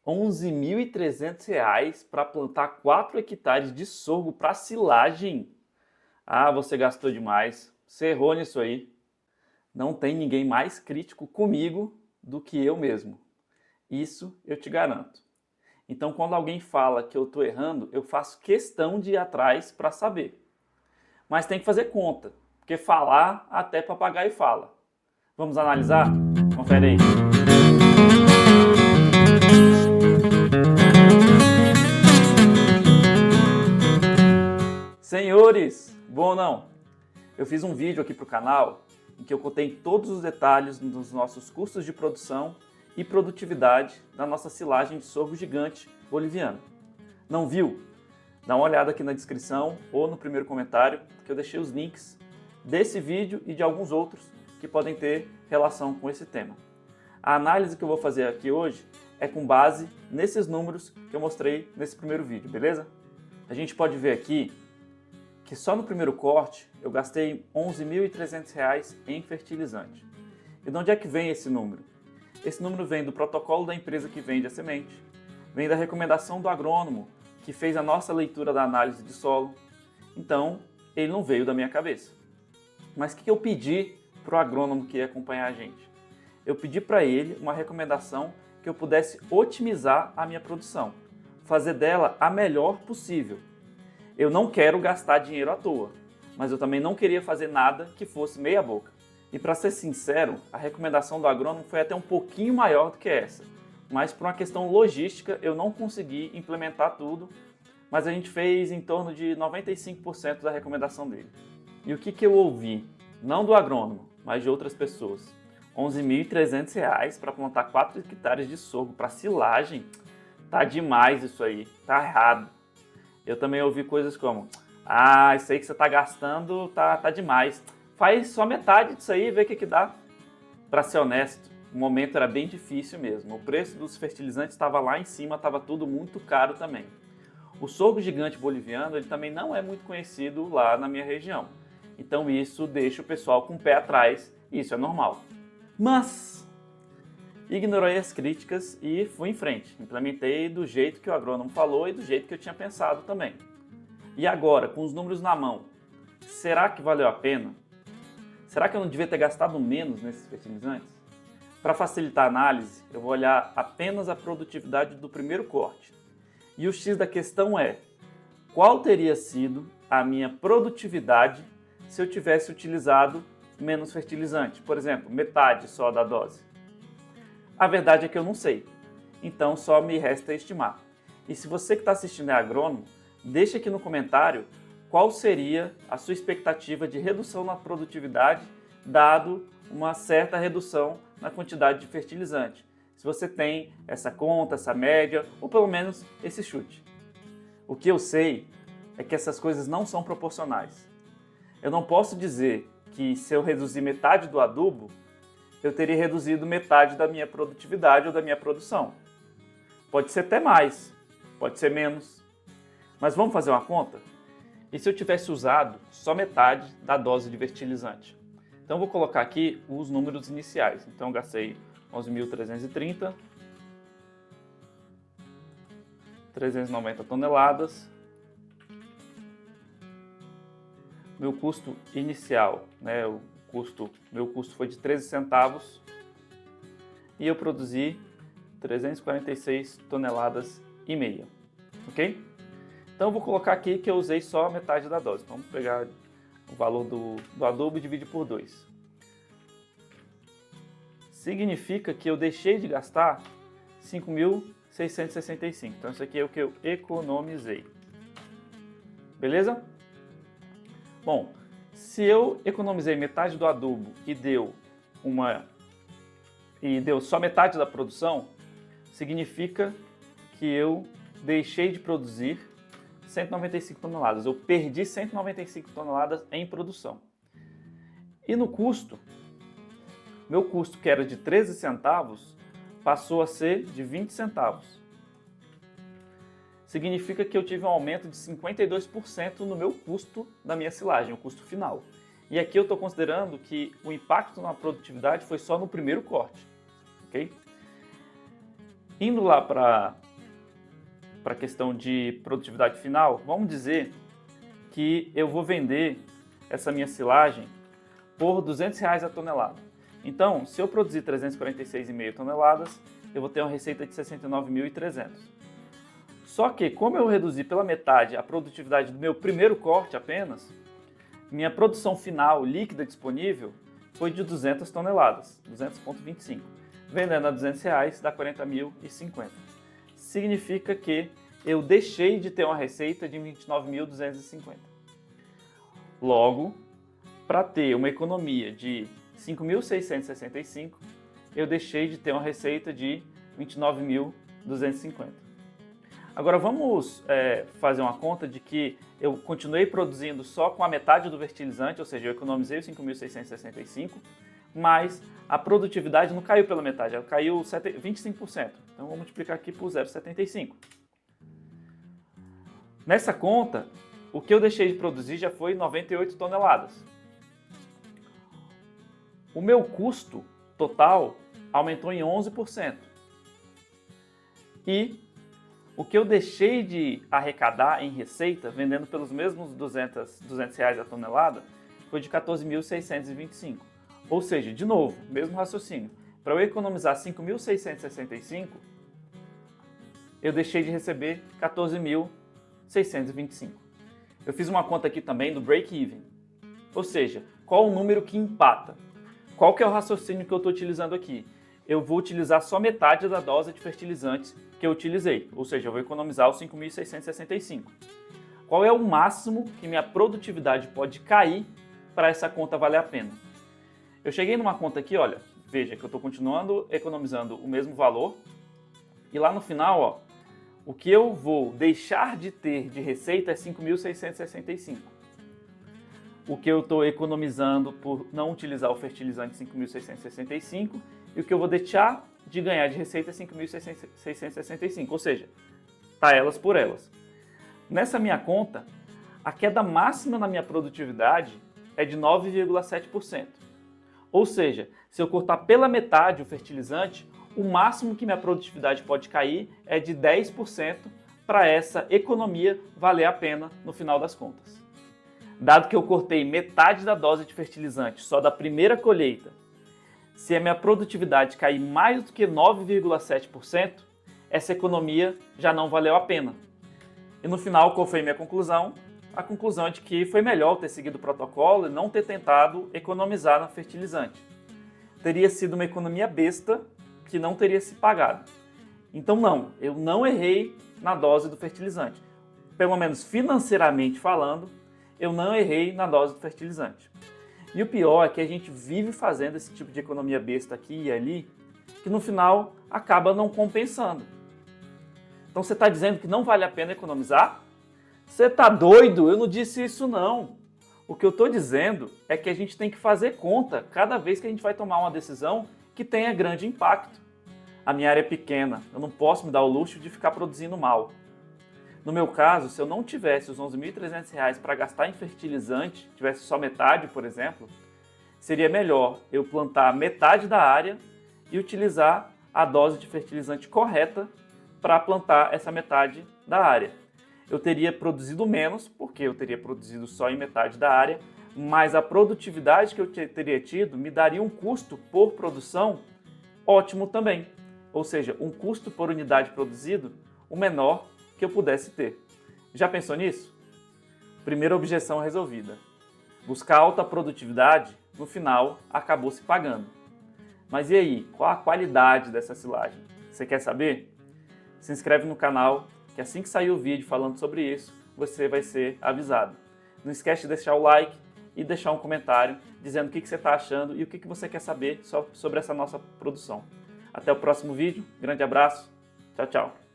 R$ 11.300 para plantar 4 hectares de sorgo para silagem. Ah, você gastou demais. Você errou nisso aí. Não tem ninguém mais crítico comigo do que eu mesmo. Isso eu te garanto. Então, quando alguém fala que eu estou errando, eu faço questão de ir atrás para saber. Mas tem que fazer conta, porque falar até papagaio fala. Vamos analisar? Confere aí. Senhores, bom ou não? Eu fiz um vídeo aqui para o canal em que eu contei todos os detalhes dos nossos custos de produção e produtividade da nossa silagem de sorgo gigante boliviano. Não viu? Dá uma olhada aqui na descrição ou no primeiro comentário que eu deixei os links desse vídeo e de alguns outros que podem ter relação com esse tema. A análise que eu vou fazer aqui hoje é com base nesses números que eu mostrei nesse primeiro vídeo, beleza? A gente pode ver aqui que só no primeiro corte eu gastei R$ 11.300 em fertilizante. E de onde é que vem esse número? Esse número vem do protocolo da empresa que vende a semente, vem da recomendação do agrônomo que fez a nossa leitura da análise de solo. Então, ele não veio da minha cabeça. Mas o que eu pedi para o agrônomo que ia acompanhar a gente? Eu pedi para ele uma recomendação que eu pudesse otimizar a minha produção, fazer dela a melhor possível. Eu não quero gastar dinheiro à toa, mas eu também não queria fazer nada que fosse meia boca. E para ser sincero, a recomendação do agrônomo foi até um pouquinho maior do que essa, mas por uma questão logística eu não consegui implementar tudo, mas a gente fez em torno de 95% da recomendação dele. E o que eu ouvi? Não do agrônomo, mas de outras pessoas. R$ 11.300 para plantar 4 hectares de sorgo para silagem? Tá demais isso aí, tá errado. Eu também ouvi coisas como, isso aí que você está gastando tá demais. Faz só metade disso aí e vê o que dá. Para ser honesto, o momento era bem difícil mesmo. O preço dos fertilizantes estava lá em cima, estava tudo muito caro também. O sorgo gigante boliviano ele também não é muito conhecido lá na minha região. Então isso deixa o pessoal com o pé atrás, e isso é normal. Mas ignorei as críticas e fui em frente. Implementei do jeito que o agrônomo falou e do jeito que eu tinha pensado também. E agora, com os números na mão, será que valeu a pena? Será que eu não devia ter gastado menos nesses fertilizantes? Para facilitar a análise, eu vou olhar apenas a produtividade do primeiro corte. E o X da questão é, qual teria sido a minha produtividade se eu tivesse utilizado menos fertilizante? Por exemplo, metade só da dose. A verdade é que eu não sei, então só me resta estimar. E se você que está assistindo é agrônomo, deixa aqui no comentário qual seria a sua expectativa de redução na produtividade, dado uma certa redução na quantidade de fertilizante. Se você tem essa conta, essa média, ou pelo menos esse chute. O que eu sei é que essas coisas não são proporcionais. Eu não posso dizer que se eu reduzir metade do adubo, eu teria reduzido metade da minha produtividade ou da minha produção. Pode ser até mais, pode ser menos. Mas vamos fazer uma conta? E se eu tivesse usado só metade da dose de fertilizante? Então eu vou colocar aqui os números iniciais. Então eu gastei 11.330, 390 toneladas. Meu custo inicial, meu custo foi de 13 centavos e eu produzi 346 toneladas e meia, ok? Então eu vou colocar aqui que eu usei só metade da dose. Então vamos pegar o valor do adubo e dividir por 2. Significa que eu deixei de gastar 5.665. Então isso aqui é o que eu economizei. Beleza? Bom, se eu economizei metade do adubo e deu só metade da produção, significa que eu deixei de produzir 195 toneladas. Eu perdi 195 toneladas em produção. E no custo, meu custo que era de 13 centavos passou a ser de 20 centavos. Significa que eu tive um aumento de 52% no meu custo da minha silagem, o custo final. E aqui eu estou considerando que o impacto na produtividade foi só no primeiro corte, ok? Indo lá para a questão de produtividade final, vamos dizer que eu vou vender essa minha silagem por R$200 a tonelada. Então, se eu produzir 346,5 toneladas, eu vou ter uma receita de 69.300. Só que, como eu reduzi pela metade a produtividade do meu primeiro corte apenas, minha produção final líquida disponível foi de 200 toneladas, 200,25. Vendendo a R$200 dá 40.050. Significa que eu deixei de ter uma receita de 29.250. Logo, para ter uma economia de 5.665, eu deixei de ter uma receita de 29.250. Agora vamos fazer uma conta de que eu continuei produzindo só com a metade do fertilizante, ou seja, eu economizei os 5.665, mas a produtividade não caiu pela metade, ela caiu 25%. Então vou multiplicar aqui por 0,75. Nessa conta, o que eu deixei de produzir já foi 98 toneladas. O meu custo total aumentou em 11%. E o que eu deixei de arrecadar em receita, vendendo pelos mesmos R$200 a tonelada, foi de 14.625. Ou seja, de novo, mesmo raciocínio. Para eu economizar 5.665, eu deixei de receber 14.625. Eu fiz uma conta aqui também do break-even. Ou seja, qual o número que empata? Qual que é o raciocínio que eu estou utilizando aqui? Eu vou utilizar só metade da dose de fertilizantes que eu utilizei, ou seja, eu vou economizar os 5.665. Qual é o máximo que minha produtividade pode cair para essa conta valer a pena? Eu cheguei numa conta aqui, olha, veja que eu estou continuando economizando o mesmo valor e lá no final, ó, o que eu vou deixar de ter de receita é 5.665. O que eu estou economizando por não utilizar o fertilizante 5.665 e o que eu vou deixar de ganhar de receita é 5.665, ou seja, tá elas por elas. Nessa minha conta, a queda máxima na minha produtividade é de 9,7%. Ou seja, se eu cortar pela metade o fertilizante, o máximo que minha produtividade pode cair é de 10% para essa economia valer a pena no final das contas. Dado que eu cortei metade da dose de fertilizante só da primeira colheita, se a minha produtividade cair mais do que 9,7%, essa economia já não valeu a pena. E no final, qual foi a minha conclusão? A conclusão é de que foi melhor ter seguido o protocolo e não ter tentado economizar no fertilizante. Teria sido uma economia besta que não teria se pagado. Então não, eu não errei na dose do fertilizante. Pelo menos financeiramente falando, eu não errei na dose do fertilizante. E o pior é que a gente vive fazendo esse tipo de economia besta aqui e ali, que no final acaba não compensando. Então você está dizendo que não vale a pena economizar? Você está doido? Eu não disse isso não. O que eu estou dizendo é que a gente tem que fazer conta cada vez que a gente vai tomar uma decisão que tenha grande impacto. A minha área é pequena, eu não posso me dar o luxo de ficar produzindo mal. No meu caso, se eu não tivesse os R$11.300 para gastar em fertilizante, tivesse só metade, por exemplo, seria melhor eu plantar metade da área e utilizar a dose de fertilizante correta para plantar essa metade da área. Eu teria produzido menos, porque eu teria produzido só em metade da área, mas a produtividade que eu teria tido me daria um custo por produção ótimo também. Ou seja, um custo por unidade produzido, o menor que eu pudesse ter. Já pensou nisso? Primeira objeção resolvida. Buscar alta produtividade, no final, acabou se pagando. Mas e aí, qual a qualidade dessa silagem? Você quer saber? Se inscreve no canal, que assim que sair o vídeo falando sobre isso, você vai ser avisado. Não esquece de deixar o like e deixar um comentário dizendo o que você está achando e o que você quer saber sobre essa nossa produção. Até o próximo vídeo, grande abraço, tchau, tchau.